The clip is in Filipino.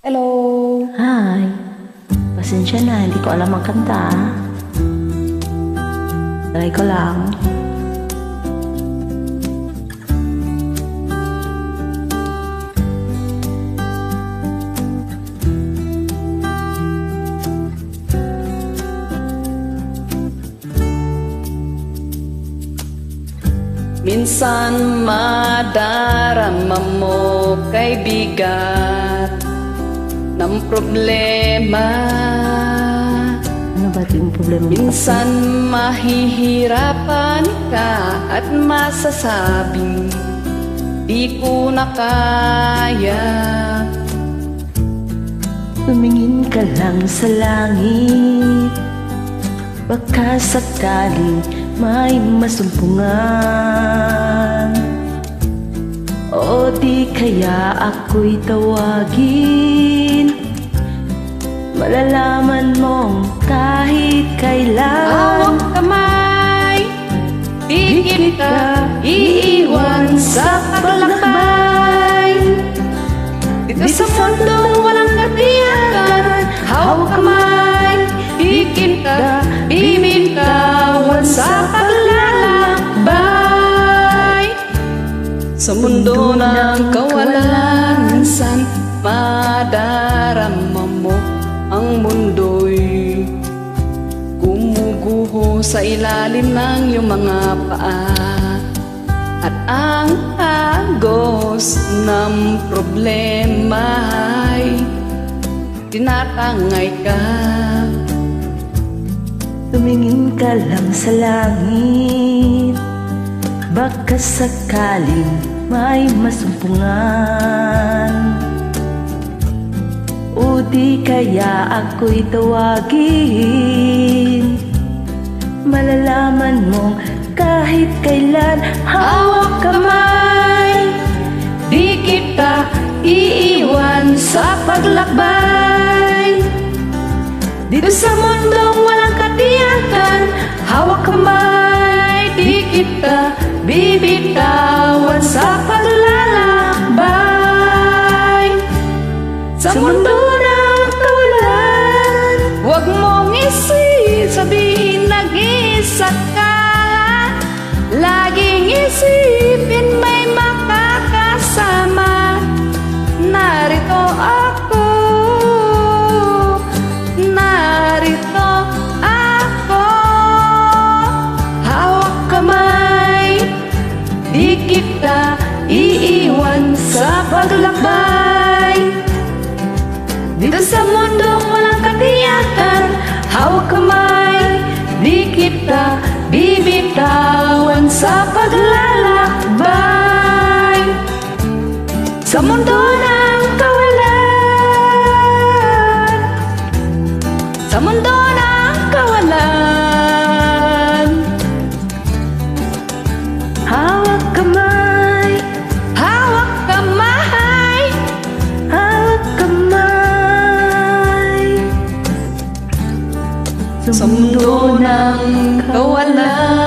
Hello! Hi! Pasensya na, hindi ko alam ang kanta. Try ko lang. Minsan madarama mo kay bigat ng problema. Ano ba yung problema mo? Minsan mahihirapan ka at masasabing di ko na kaya. Tumingin ka lang sa langit, baka sakaling may masumpungan. O di kaya ako'y tawagin, malalaman mong kahit kailan. Hawak kamay, di kita iiwan sa paglakbay. Dito sa mundong walang katiyakan, hawak kamay, di kita bibitawan sa paglalakbay. Sa mundo ng kawalan, minsan madarama mo ang mundo'y gumuguho sa ilalim ng iyong mga paa. At ang agos ng problema ay tinatangay ka. Tumingin ka lang sa langit, baka sakaling may masumpungan. O di kaya ako'y tawagin, malalaman mong kahit kailan. Hawak kamay, di kita iiwan sa paglakbay. Dito sa mundong walang katiyakan, hawak kamay, di kita bibitawan sa paglalakbay. Sa mundo ng kawalan, huwag mong sabihin nag-isa ka. Laging isipin may makakasama. Narito ako, narito ako. Hawak kamay, di kita iiwan sa paglakbay. Dito sa mundong walang katiyakan, hawak kamay, di kita bibitawan sa paglalakbay. Sa mundo ng kawalan, sa mundo ng kawalan, Hawak kamay, hawak kamay, hawak kamay. sa mundo ng kawalan.